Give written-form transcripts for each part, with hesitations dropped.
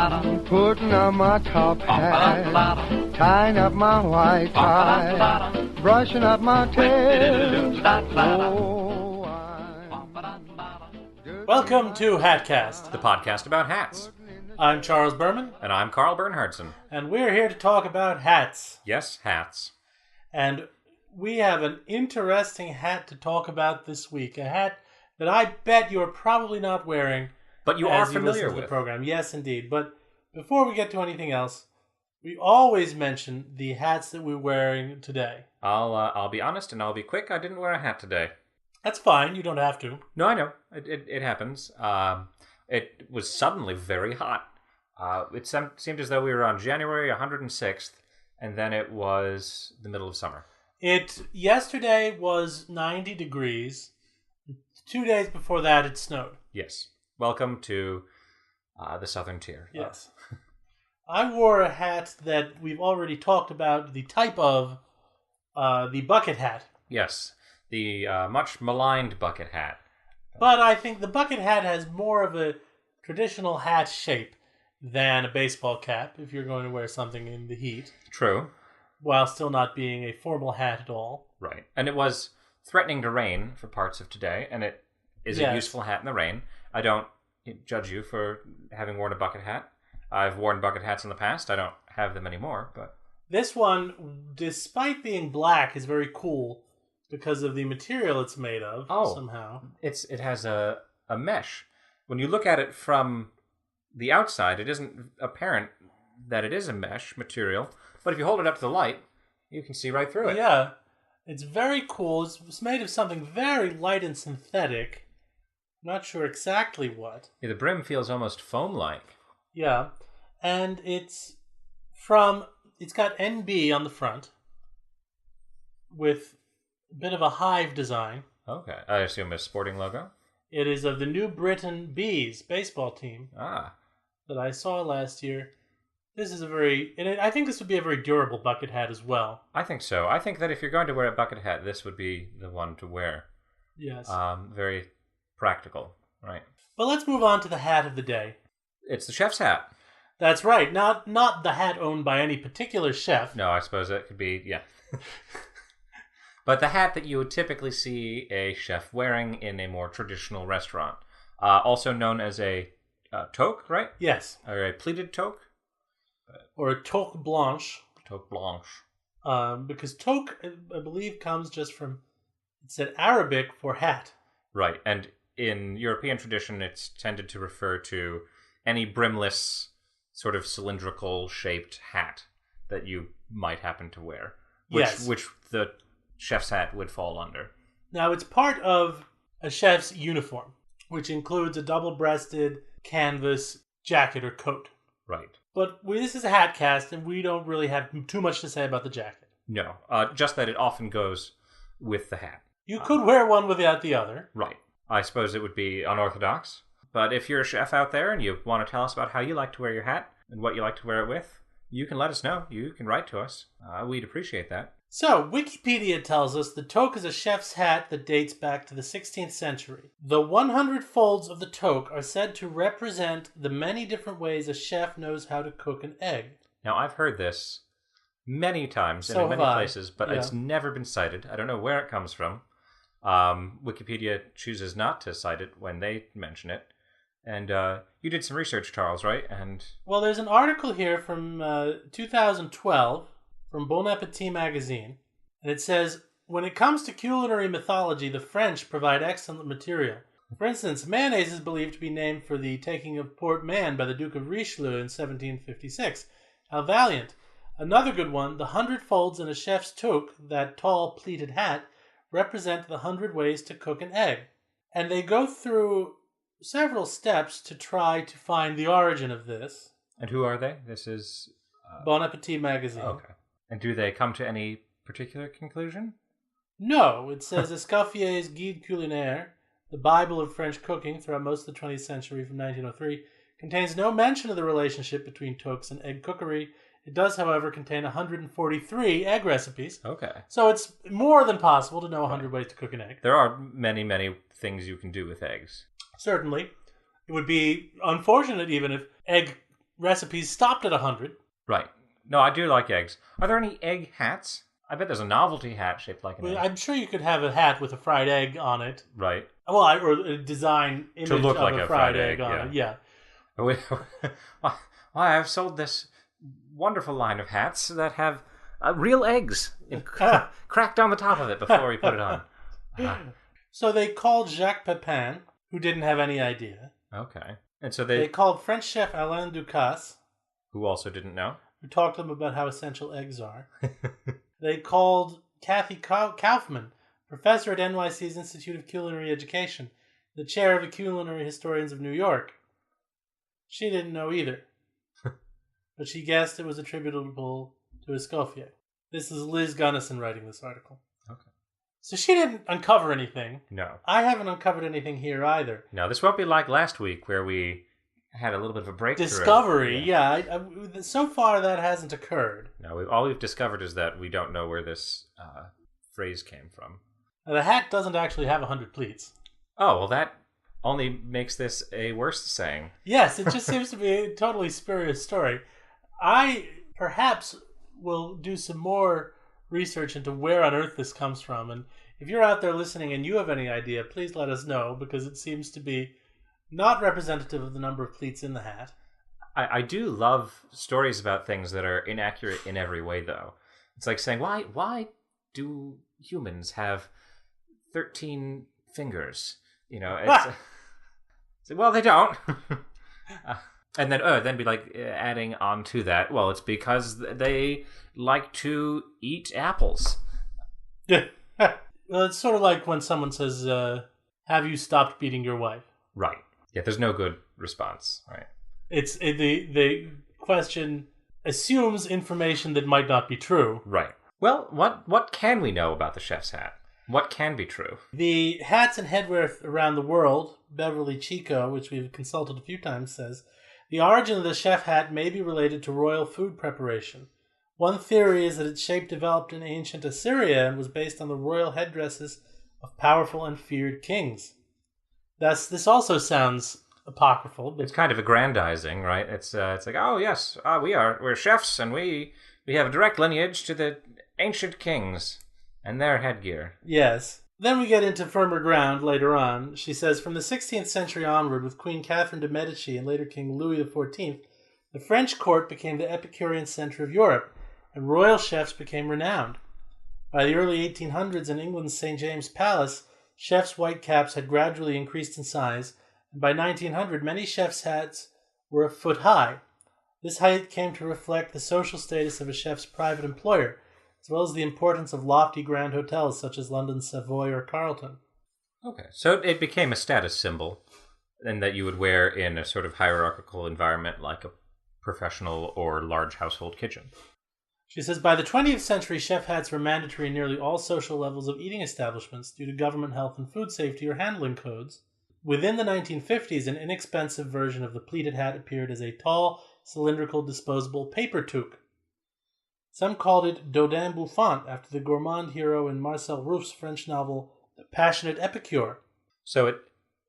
Putting on my top hat, tying up my white tie, brushing up my tail. Oh, Welcome to Hatcast, the podcast about hats. I'm Charles Berman. And I'm Carl Bernhardson. And we're here to talk about hats. Yes, hats. And we have an interesting hat to talk about this week. A hat that I bet you're probably not wearing. But you are familiar with with the program. Yes, indeed. But before we get to anything else, we always mention the hats that we're wearing today. I'll be honest and I'll be quick. I didn't wear a hat today. That's fine. You don't have to. No, I know. It happens. It was suddenly very hot. It seemed as though we were on January 106th, and then it was the middle of summer. Yesterday was 90 degrees. 2 days before that, it snowed. Yes. Welcome to the southern tier. Yes. I wore a hat that we've already talked about, the type of the bucket hat. Yes. The much maligned bucket hat. But I think the bucket hat has more of a traditional hat shape than a baseball cap, if you're going to wear something in the heat. True. While still not being a formal hat at all. Right. And it was threatening to rain for parts of today, and it is a useful hat in the rain. I don't judge you for having worn a bucket hat. I've worn bucket hats in the past. I don't have them anymore, but this one, despite being black, is very cool because of the material it's made of. Somehow it has a mesh. When you look at it from the outside, it isn't apparent that it is a mesh material, but if you hold it up to the light, you can see right through it. Yeah, it's very cool. It's made of something very light and synthetic. I'm not sure exactly what. Yeah, the brim feels almost foam-like. Yeah, and it's got NB on the front with a bit of a hive design. Okay, I assume a sporting logo? It is of the New Britain Bees baseball team that I saw last year. This is I think this would be a very durable bucket hat as well. I think so. I think that if you're going to wear a bucket hat, this would be the one to wear. Yes. Very practical, right? But let's move on to the hat of the day. It's the chef's hat. That's right. Not the hat owned by any particular chef. No, I suppose that could be, yeah. But the hat that you would typically see a chef wearing in a more traditional restaurant. Also known as a toque, right? Yes. Or a pleated toque? Or a toque blanche. Toque blanche. Because toque, I believe, comes just from, it's an Arabic for hat. Right, and in European tradition, it's tended to refer to any brimless, sort of cylindrical-shaped hat that you might happen to wear. Which the chef's hat would fall under. Now, it's part of a chef's uniform, which includes a double-breasted canvas jacket or coat. Right. But this is a hat cast, and we don't really have too much to say about the jacket. No, just that it often goes with the hat. You could wear one without the other. Right. I suppose it would be unorthodox. But if you're a chef out there and you want to tell us about how you like to wear your hat and what you like to wear it with, you can let us know. You can write to us. We'd appreciate that. So, Wikipedia tells us the toque is a chef's hat that dates back to the 16th century. The 100 folds of the toque are said to represent the many different ways a chef knows how to cook an egg. Now, I've heard this many times and in many places, but it's never been cited. I don't know where it comes from. Wikipedia chooses not to cite it when they mention it. And you did some research, Charles, right? Well, there's an article here from 2012 from Bon Appetit magazine, and it says, when it comes to culinary mythology, the French provide excellent material. For instance, mayonnaise is believed to be named for the taking of Port Mahon by the Duke of Richelieu in 1756. How valiant. Another good one, the 100 folds in a chef's toque, that tall pleated hat, represent the 100 ways to cook an egg. And they go through several steps to try to find the origin of this. And who are they? This is Bon Appetit magazine. Okay. And do they come to any particular conclusion? No. It says Escoffier's Guide Culinaire, the Bible of French cooking throughout most of the 20th century from 1903, contains no mention of the relationship between toques and egg cookery. It does, however, contain 143 egg recipes. Okay. So it's more than possible to know 100 ways to cook an egg. There are many, many things you can do with eggs. Certainly. It would be unfortunate even if egg recipes stopped at 100. Right. No, I do like eggs. Are there any egg hats? I bet there's a novelty hat shaped like an egg. I'm sure you could have a hat with a fried egg on it. Right. Well, or a design image to look of like a fried egg on it. Yeah. Why, I've sold this wonderful line of hats that have real eggs cracked on the top of it before we put it on. So they called Jacques Pepin, who didn't have any idea. Okay. And so they called French chef Alain Ducasse, who also didn't know, who talked to them about how essential eggs are. They called Kathy Kaufman, professor at NYC's Institute of Culinary Education, the chair of the Culinary Historians of New York. She didn't know either, but she guessed it was attributable to Escoffier. This is Liz Gunnison writing this article. Okay. So she didn't uncover anything. No. I haven't uncovered anything here either. No, this won't be like last week where we had a little bit of a breakthrough. Discovery, yeah. So far that hasn't occurred. No, all we've discovered is that we don't know where this phrase came from. Now, the hat doesn't actually have 100 pleats. Oh, well that only makes this a worse saying. Yes, it just seems to be a totally spurious story. I perhaps will do some more research into where on earth this comes from. And if you're out there listening and you have any idea, please let us know, because it seems to be not representative of the number of pleats in the hat. I do love stories about things that are inaccurate in every way, though. It's like saying, why do humans have 13 fingers? You know, well, they don't. And then be like adding on to that, well, it's because they like to eat apples. Well, it's sort of like when someone says, have you stopped beating your wife? Right. Yeah, there's no good response, right? The question assumes information that might not be true. Right. Well, what can we know about the chef's hat? What can be true? The hats and headwear around the world, Beverly Chico, which we've consulted a few times, says, the origin of the chef hat may be related to royal food preparation. One theory is that its shape developed in ancient Assyria and was based on the royal headdresses of powerful and feared kings. Thus, this also sounds apocryphal. But it's kind of aggrandizing, right? It's like, oh yes, we're chefs, and we have a direct lineage to the ancient kings and their headgear. Yes. Then we get into firmer ground later on. She says, from the 16th century onward, with Queen Catherine de' Medici and later King Louis XIV, the French court became the Epicurean center of Europe, and royal chefs became renowned. By the early 1800s in England's St. James's Palace, chefs' white caps had gradually increased in size, and by 1900 many chefs' hats were a foot high. This height came to reflect the social status of a chef's private employer, as well as the importance of lofty grand hotels such as London's Savoy or Carlton. Okay, so it became a status symbol, and that you would wear in a sort of hierarchical environment like a professional or large household kitchen. She says, by the 20th century, chef hats were mandatory in nearly all social levels of eating establishments due to government health and food safety or handling codes. Within the 1950s, an inexpensive version of the pleated hat appeared as a tall, cylindrical, disposable paper toque. Some called it Dodin Bouffant, after the gourmand hero in Marcel Rouffe's French novel The Passionate Epicure. So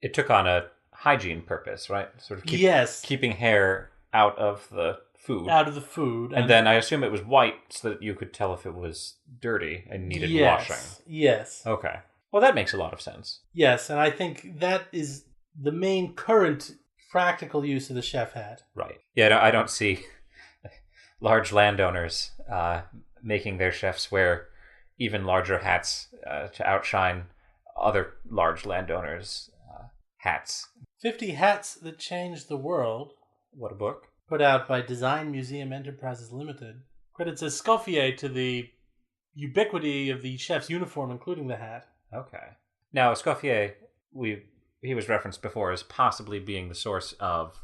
it took on a hygiene purpose, right? Sort of keeping hair out of the food. Out of the food. And then I assume it was white so that you could tell if it was dirty and needed washing. Yes. Okay. Well, that makes a lot of sense. Yes, and I think that is the main current practical use of the chef hat. Right. Yeah, I don't see large landowners making their chefs wear even larger hats to outshine other large landowners' hats. 50 Hats That Changed the World. What a book. Put out by Design Museum Enterprises Limited. Credits Escoffier to the ubiquity of the chef's uniform, including the hat. Okay. Now, Escoffier, he was referenced before as possibly being the source of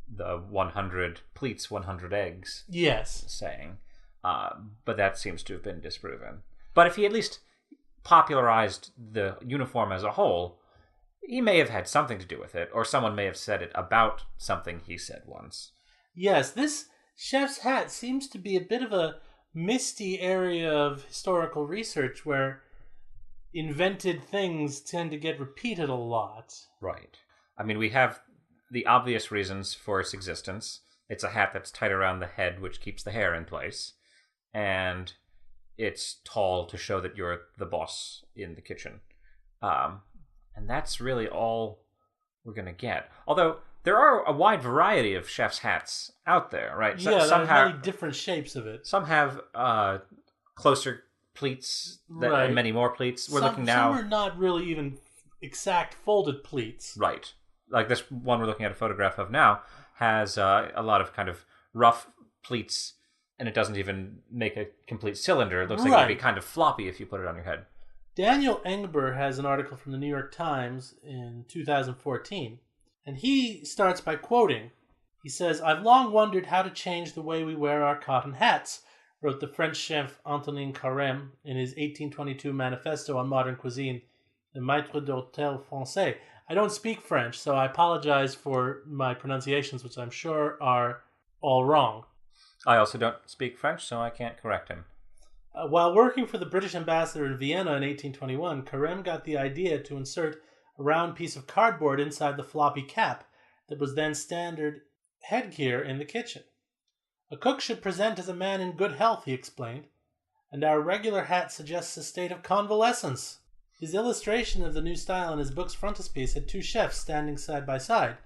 the 100 pleats, 100 eggs. Yes. Saying. But that seems to have been disproven. But if he at least popularized the uniform as a whole, he may have had something to do with it, or someone may have said it about something he said once. Yes, this chef's hat seems to be a bit of a misty area of historical research where invented things tend to get repeated a lot. Right. I mean, we have the obvious reasons for its existence, It's a hat that's tight around the head, which keeps the hair in place. And it's tall to show that you're the boss in the kitchen. And that's really all we're going to get. Although there are a wide variety of chef's hats out there, right? Yeah, some have many different shapes of it. Some have closer pleats and many more pleats. Looking now. Some are not really even exact folded pleats. Right. Like this one we're looking at a photograph of now has a lot of kind of rough pleats, and it doesn't even make a complete cylinder. It looks like it would be kind of floppy if you put it on your head. Daniel Engber has an article from the New York Times in 2014, and he starts by quoting. He says, "I've long wondered how to change the way we wear our cotton hats," wrote the French chef Antonin Carême in his 1822 manifesto on modern cuisine, Le Maître d'Hôtel Français. I don't speak French, so I apologize for my pronunciations, which I'm sure are all wrong. I also don't speak French, so I can't correct him. While working for the British ambassador in Vienna in 1821, Carême got the idea to insert a round piece of cardboard inside the floppy cap that was then standard headgear in the kitchen. "A cook should present as a man in good health," he explained, "and our regular hat suggests a state of convalescence." His illustration of the new style in his book's frontispiece had two chefs standing side by side.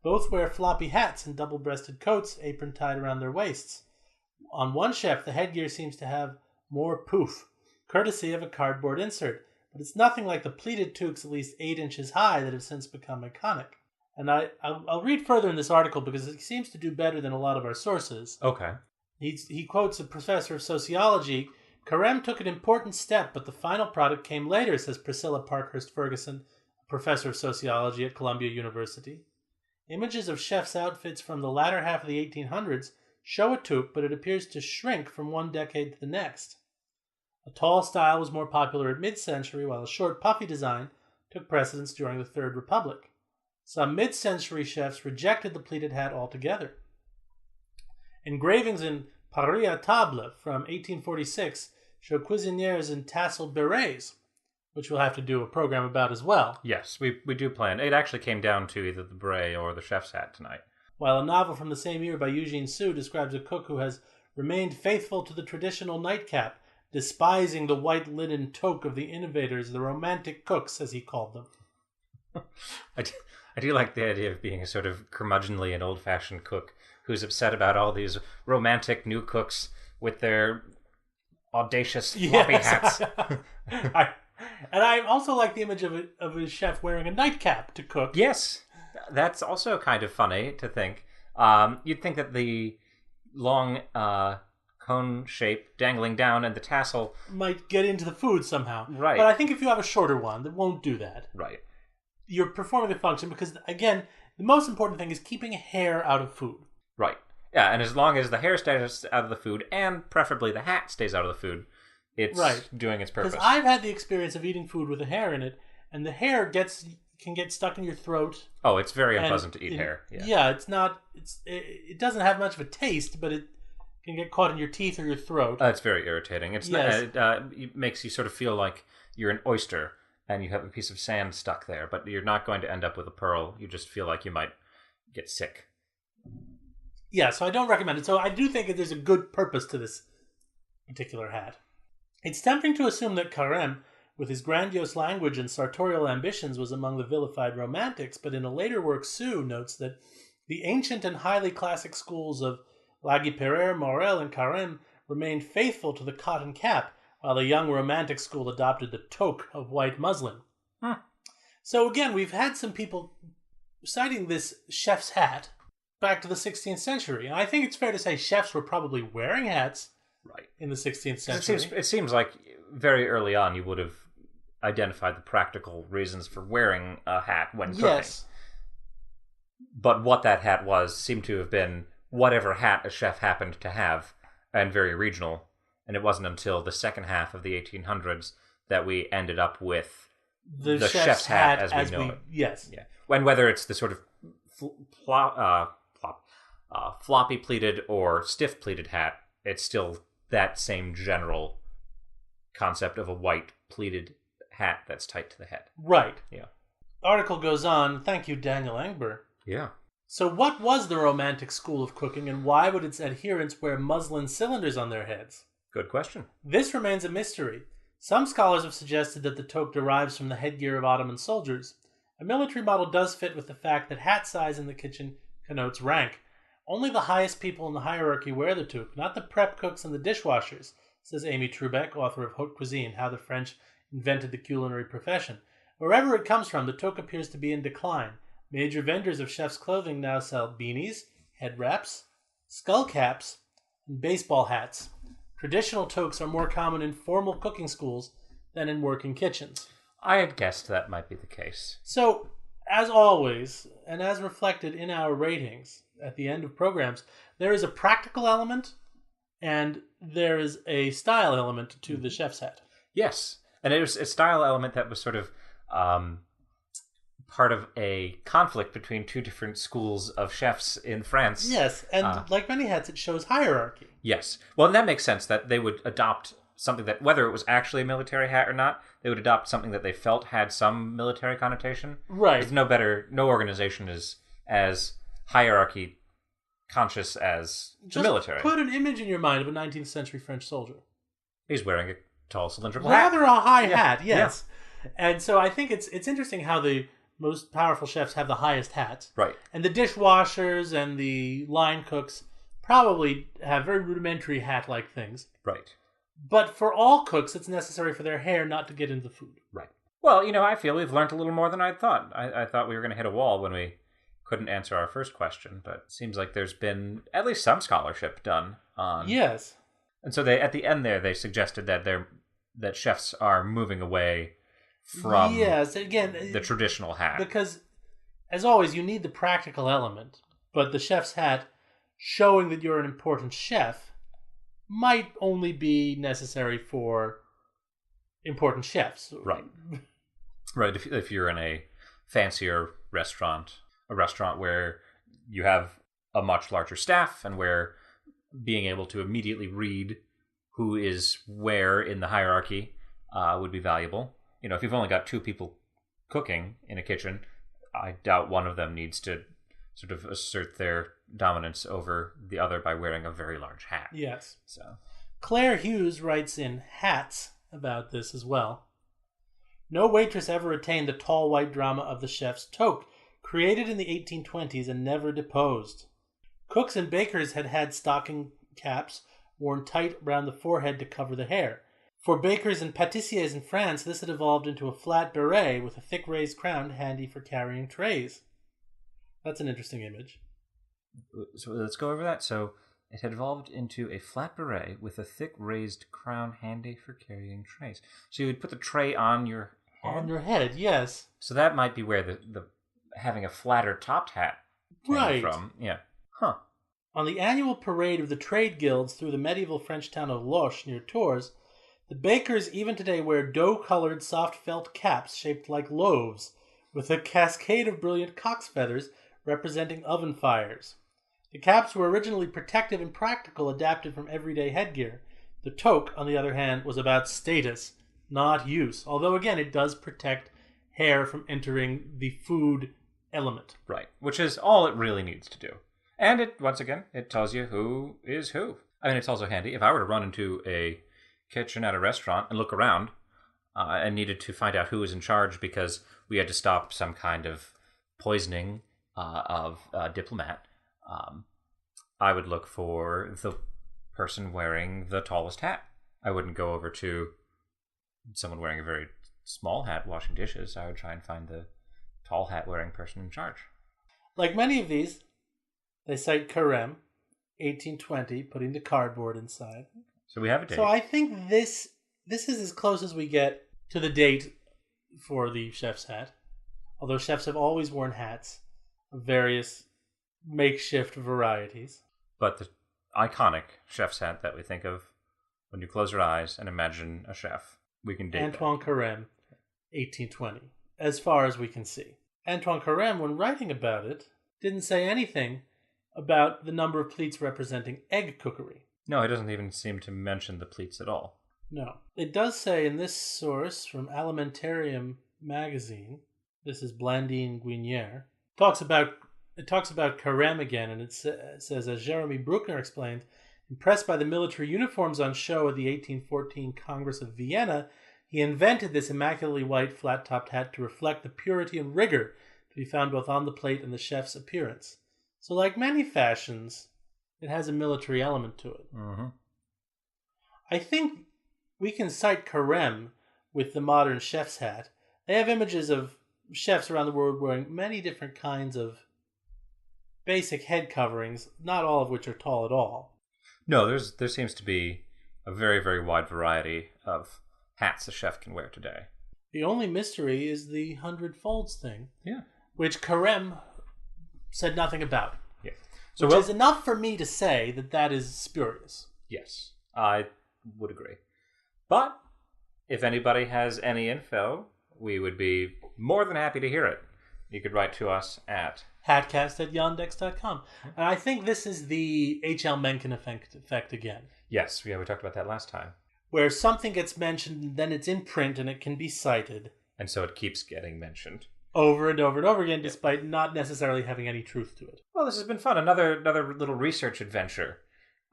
Both wear floppy hats and double-breasted coats, apron tied around their waists. On one chef, the headgear seems to have more poof, courtesy of a cardboard insert, but it's nothing like the pleated toques at least 8 inches high that have since become iconic. And I'll read further in this article because it seems to do better than a lot of our sources. Okay. He quotes a professor of sociology. "Carême took an important step, but the final product came later," says Priscilla Parkhurst Ferguson, a professor of sociology at Columbia University. "Images of chefs' outfits from the latter half of the 1800s show a toque, but it appears to shrink from one decade to the next. A tall style was more popular at mid-century, while a short, puffy design took precedence during the Third Republic. Some mid-century chefs rejected the pleated hat altogether. Engravings in Paris à table from 1846 show cuisiniers in tasseled berets, which we'll have to do a program about as well. Yes, we do plan. It actually came down to either the beret or the chef's hat tonight. While a novel from the same year by Eugene Sue describes a cook who has remained faithful to the traditional nightcap, despising the white linen toque of the innovators, the romantic cooks, as he called them. I do like the idea of being a sort of curmudgeonly and old-fashioned cook who's upset about all these romantic new cooks with their audacious floppy hats. And I also like the image of a chef wearing a nightcap to cook. Yes, that's also kind of funny to think. You'd think that the long cone shape dangling down and the tassel might get into the food somehow. Right. But I think if you have a shorter one, that won't do that. Right. You're performing the function because, again, the most important thing is keeping hair out of food. Right. Yeah, and as long as the hair stays out of the food, and preferably the hat stays out of the food, it's doing its purpose. Because I've had the experience of eating food with the hair in it, and the hair can get stuck in your throat. Oh, it's very unpleasant to eat hair. Yeah, it's not. It doesn't have much of a taste, but it can get caught in your teeth or your throat. It's very irritating. It makes you sort of feel like you're an oyster and you have a piece of sand stuck there, but you're not going to end up with a pearl. You just feel like you might get sick. Yeah, so I don't recommend it. So I do think that there's a good purpose to this particular hat. It's tempting to assume that Carême, with his grandiose language and sartorial ambitions, was among the vilified romantics, but in a later work, Sue notes that the ancient and highly classic schools of Laguiperer, Morel, and Carême remained faithful to the cotton cap, while the young romantic school adopted the toque of white muslin. So again, we've had some people citing this chef's hat back to the 16th century. And I think it's fair to say chefs were probably wearing hats in the 16th century. It seems like very early on you would have identified the practical reasons for wearing a hat when cooking. Yes. But what that hat was seemed to have been whatever hat a chef happened to have, and very regional. And it wasn't until the second half of the 1800s that we ended up with the chef's hat as we know it. Yes. Yeah. When whether it's the sort of floppy pleated or stiff pleated hat, it's still that same general concept of a white pleated hat that's tight to the head. Right. Yeah. Article goes on. Thank you, Daniel Engber. Yeah. So what was the Romantic school of cooking, and why would its adherents wear muslin cylinders on their heads? Good question. This remains a mystery. Some scholars have suggested that the toque derives from the headgear of Ottoman soldiers. A military model does fit with the fact that hat size in the kitchen connotes rank. Only the highest people in the hierarchy wear the toque, not the prep cooks and the dishwashers, says Amy Trubeck, author of Haute Cuisine, How the French Invented the Culinary Profession. Wherever it comes from, the toque appears to be in decline. Major vendors of chef's clothing now sell beanies, head wraps, skull caps, and baseball hats. Traditional toques are more common in formal cooking schools than in working kitchens. I had guessed that might be the case. So, as always, and as reflected in our ratings at the end of programs, there is a practical element and there is a style element to the chef's hat. Yes, and it was a style element that was sort of part of a conflict between two different schools of chefs in France. Yes, and like many hats, it shows hierarchy. Yes. Well, and that makes sense that they would adopt something that, whether it was actually a military hat or not, they would adopt something that they felt had some military connotation. Right. There's no organization is as hierarchy conscious as the military. Put an image in your mind of a 19th century French soldier. He's wearing a tall cylindrical hat. Rather a high hat, yes. Yeah. And so I think it's interesting how the most powerful chefs have the highest hats. Right. And the dishwashers and the line cooks probably have very rudimentary hat-like things. Right. But for all cooks, it's necessary for their hair not to get into the food. Right. Well, I feel we've learned a little more than I thought. I thought we were going to hit a wall when we couldn't answer our first question, but it seems like there's been at least some scholarship done on... Yes. And so they, at the end there, they suggested that chefs are moving away from the traditional hat. Because, as always, you need the practical element, but the chef's hat showing that you're an important chef might only be necessary for important chefs. Right. Right. If you're in a fancier restaurant, a restaurant where you have a much larger staff and where being able to immediately read who is where in the hierarchy would be valuable. If you've only got two people cooking in a kitchen, I doubt one of them needs to sort of assert their dominance over the other by wearing a very large hat. Yes. So Claire Hughes writes in Hats about this as well. No waitress ever attained the tall white drama of the chef's toque, created in the 1820s and never deposed. Cooks and bakers had stocking caps worn tight round the forehead to cover the hair. For bakers and pâtissiers in France, this had evolved into a flat beret with a thick raised crown handy for carrying trays. That's an interesting image. So let's go over that. So it had evolved into a flat beret with a thick raised crown handy for carrying trays. So you would put the tray on your head? On your head, yes. So that might be where the having a flatter topped hat came from. Yeah. Huh. On the annual parade of the trade guilds through the medieval French town of Loches near Tours, the bakers even today wear dough-colored soft felt caps shaped like loaves, with a cascade of brilliant cock's feathers representing oven fires. The caps were originally protective and practical, adapted from everyday headgear. The toque, on the other hand, was about status, not use, although again it does protect hair from entering the food element. Right, which is all it really needs to do. And it tells you who is who. I mean, it's also handy. If I were to run into a kitchen at a restaurant and look around and needed to find out who was in charge because we had to stop some kind of poisoning of a diplomat, I would look for the person wearing the tallest hat. I wouldn't go over to someone wearing a very small hat washing dishes. I would try and find the tall hat wearing person in charge. Like many of these, they cite Carême, 1820, putting the cardboard inside. So we have a date. So I think this is as close as we get to the date for the chef's hat. Although chefs have always worn hats of various makeshift varieties. But the iconic chef's hat that we think of when you close your eyes and imagine a chef, we can date Antoine Carême, 1820, as far as we can see. Antoine Carême, when writing about it, didn't say anything about the number of pleats representing egg cookery. No, he doesn't even seem to mention the pleats at all. No. It does say in this source from Alimentarium magazine, this is Blandine Guinière, talks about it talks about Carême again, and it says, as Jeremy Bruckner explained, impressed by the military uniforms on show at the 1814 Congress of Vienna, he invented this immaculately white flat-topped hat to reflect the purity and rigor to be found both on the plate and the chef's appearance. So like many fashions, it has a military element to it. Mm-hmm. I think we can cite Carême with the modern chef's hat. They have images of chefs around the world wearing many different kinds of basic head coverings, not all of which are tall at all. No, there seems to be a very, very wide variety of hats a chef can wear today. The only mystery is the 100 folds thing. Yeah. Which Carême said nothing about. Yeah. So which is enough for me to say that is spurious. Yes, I would agree. But if anybody has any info, we would be more than happy to hear it. You could write to us at hatcast@yandex.com. And I think this is the H.L. Mencken effect again. Yes, we talked about that last time. Where something gets mentioned, and then it's in print, and it can be cited. And so it keeps getting mentioned. Over and over and over again, despite not necessarily having any truth to it. Well, this has been fun. Another little research adventure.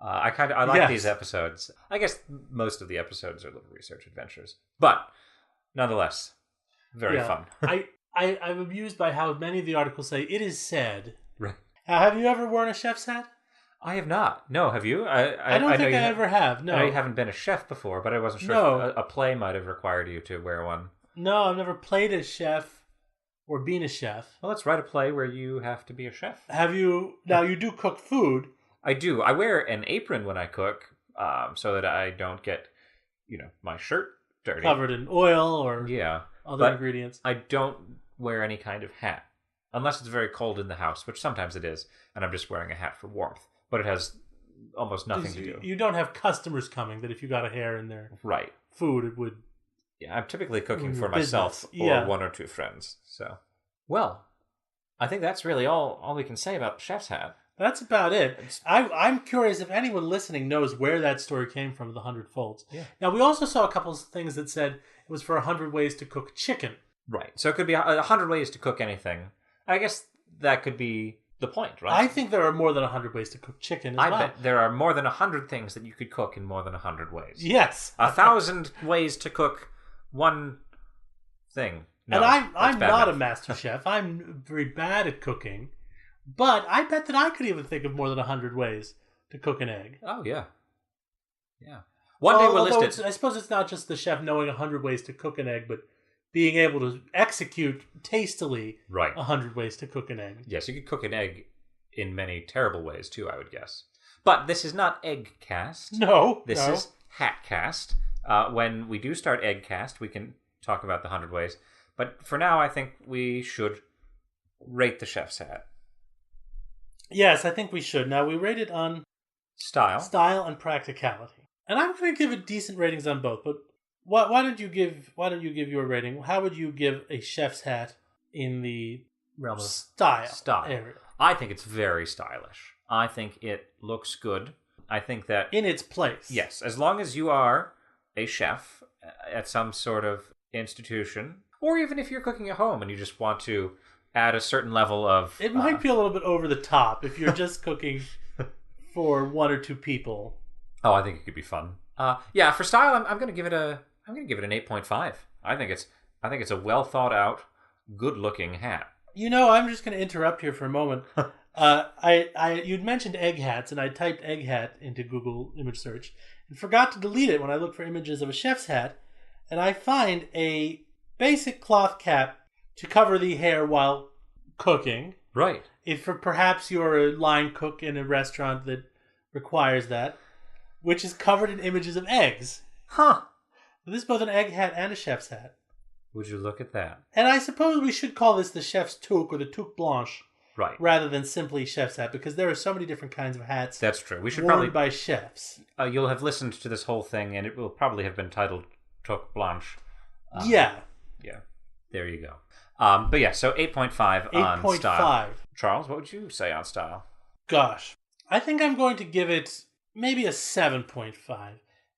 I like these episodes. I guess most of the episodes are little research adventures. But, nonetheless, very fun. I'm amused by how many of the articles say, it is said. Right. Have you ever worn a chef's hat? I have not. No, have you? I don't think I ever have. No. I know you haven't been a chef before, but I wasn't sure if a play might have required you to wear one. No, I've never played a chef or been a chef. Well, let's write a play where you have to be a chef. Have you? Now, you do cook food. I do. I wear an apron when I cook so that I don't get, my shirt dirty. Covered in oil or other ingredients. I don't wear any kind of hat. Unless it's very cold in the house, which sometimes it is, and I'm just wearing a hat for warmth. But it has almost nothing to do. You don't have customers coming that if you got a hair in their food, it would... Yeah, I'm typically cooking for myself or one or two friends. So, well, I think that's really all we can say about the chef's hat. That's about it. I'm curious if anyone listening knows where that story came from, the 100 folds. Yeah. Now, we also saw a couple of things that said it was for 100 ways to cook chicken. Right. So it could be 100 ways to cook anything. I guess that could be the point, right? I think there are more than 100 ways to cook chicken as well. I bet there are more than 100 things that you could cook in more than 100 ways. Yes. 1,000 ways to cook one thing. No, and I'm not a master chef. I'm very bad at cooking. But I bet that I could even think of more than 100 ways to cook an egg. Oh, yeah. Yeah. One day we'll list it. I suppose it's not just the chef knowing 100 ways to cook an egg, but being able to execute tastily 100 ways to cook an egg. Yes, you could cook an egg in many terrible ways, too, I would guess. But this is not Eggcast. No. This is Hatcast. When we do start Eggcast, we can talk about the 100 ways. But for now, I think we should rate the chef's hat. Yes, I think we should. Now, we rate it on style and practicality. And I'm going to give it decent ratings on both, but why don't you give your rating? How would you give a chef's hat in the realm of style area? I think it's very stylish. I think it looks good. I think that in its place. Yes, as long as you are a chef at some sort of institution, or even if you're cooking at home and you just want to add a certain level of... It might be a little bit over the top if you're just cooking for one or two people. Oh, I think it could be fun. For style, I'm going to give it an 8.5. I think it's a well thought out, good looking hat. I'm just going to interrupt here for a moment. You'd mentioned egg hats, and I typed egg hat into Google image search and forgot to delete it when I looked for images of a chef's hat, and I find a basic cloth cap to cover the hair while cooking. Right. If perhaps you're a line cook in a restaurant that requires that, which is covered in images of eggs. Huh. This is both an egg hat and a chef's hat. Would you look at that? And I suppose we should call this the chef's toque or the toque blanche. Right. Rather than simply chef's hat, because there are so many different kinds of hats. That's true. We should worn by chefs. You'll have listened to this whole thing, and it will probably have been titled toque blanche. Yeah. There you go. But yeah, so 8.5 on style. 8.5. Charles, what would you say on style? Gosh, I think I'm going to give it maybe a 7.5.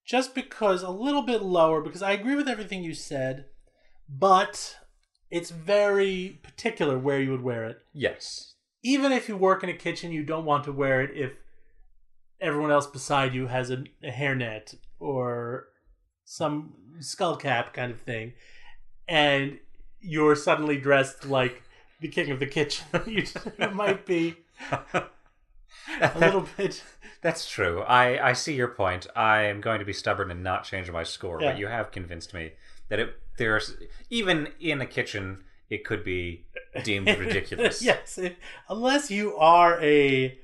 Just because a little bit lower, because I agree with everything you said, but it's very particular where you would wear it. Yes. even if you work in a kitchen, you don't want to wear it if everyone else beside you has a hairnet or some skull cap kind of thing, and you're suddenly dressed like the king of the kitchen. It might be a little bit. That's true. I see your point. I'm going to be stubborn and not change my score, Yeah. but you have convinced me that there's even in a kitchen it could be deemed ridiculous. Yes, unless you are a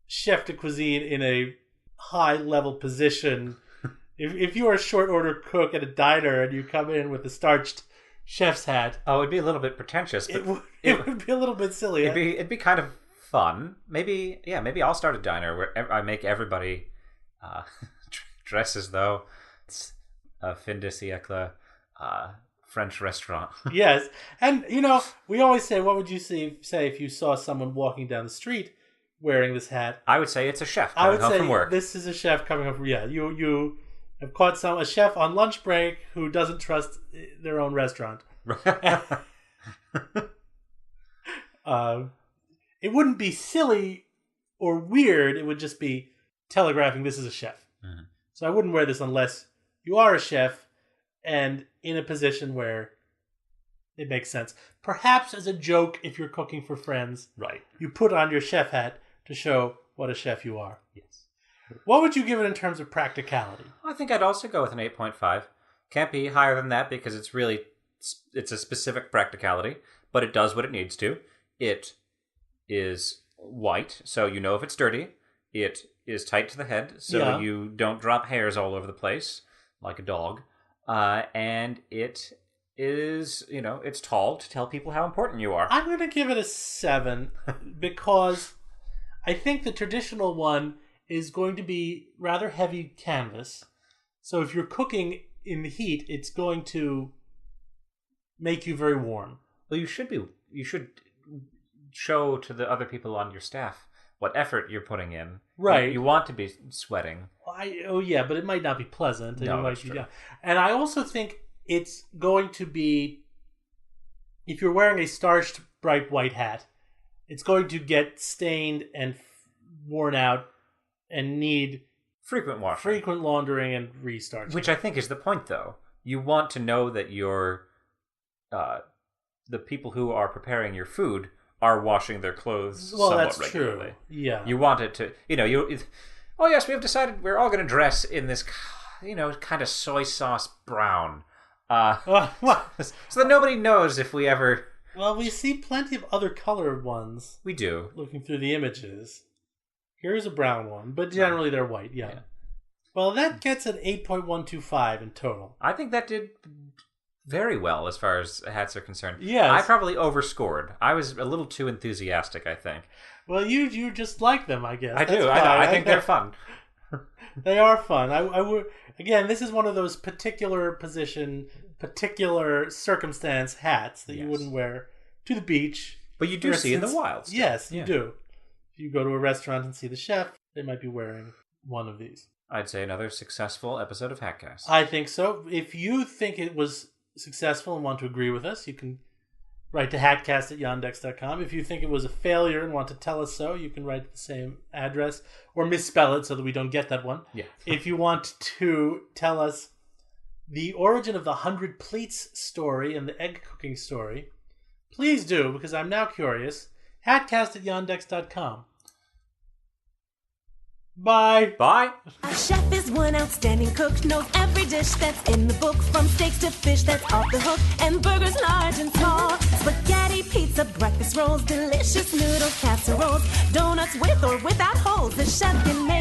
chef de cuisine in a high level position. If you are a short order cook at a diner and you come in with a starched chef's hat, Oh, it'd be a little bit pretentious, but it would be a little bit silly. it'd be kind of fun. Maybe I'll start a diner where I make everybody dress as though it's a fin de siècle French restaurant. Yes, and we always say, what would you say if you saw someone walking down the street wearing this hat? I would say it's a chef coming home from work. This is a chef coming home from you have caught a chef on lunch break who doesn't trust their own restaurant. It wouldn't be silly or weird. It would just be telegraphing this is a chef. Mm-hmm. So I wouldn't wear this unless you are a chef and in a position where it makes sense. Perhaps as a joke if you're cooking for friends. Right. You put on your chef hat to show what a chef you are. Yes. What would you give it in terms of practicality? I think I'd also go with an 8.5. Can't be higher than that because it's a specific practicality, but it does what it needs to. It is white, so you know if it's dirty. It is tight to the head, so you don't drop hairs all over the place like a dog. And it is, it's tall to tell people how important you are. I'm going to give it a 7 because I think the traditional one is going to be rather heavy canvas. So if you're cooking in the heat, it's going to make you very warm. Well, you should show to the other people on your staff what effort you're putting in. Right. You want to be sweating. But it might not be pleasant. No, that's true. And I also think it's going to be, if you're wearing a starched bright white hat, it's going to get stained and worn out and need frequent washing, frequent laundering and restarching. Which I think is the point, though. You want to know that the people who are preparing your food are washing their clothes somewhat regularly. True. Yeah. You want it to, oh yes, we have decided we're all going to dress in this, kind of soy sauce brown. So that nobody knows if we ever... Well, we see plenty of other colored ones. We do. Looking through the images. Here's a brown one, but generally they're white, yeah. Well, that gets an 8.125 in total. I think that did very well as far as hats are concerned. Yes. I probably overscored. I was a little too enthusiastic, I think. Well, you just like them, I guess. I do. I think they're fun. They are fun. I would, again, this is one of those particular position, particular circumstance hats that you wouldn't wear to the beach. But you do see in the wild. Yes, you do. If you go to a restaurant and see the chef, they might be wearing one of these. I'd say another successful episode of Hatcast. I think so. If you think it was successful and want to agree with us, you can write to hatcast@yandex.com. If you think it was a failure and want to tell us so, you can write to the same address or misspell it so that we don't get that one. Yeah. If you want to tell us the origin of the 100 pleats story and the egg cooking story, please do, because I'm now curious. Hatcast@yandex.com. Bye. Bye. A chef is one outstanding cook, knows every dish that's in the book, from steaks to fish that's off the hook, and burgers large and small. Spaghetti, pizza, breakfast rolls, delicious noodles, casseroles, donuts with or without holes. The chef can make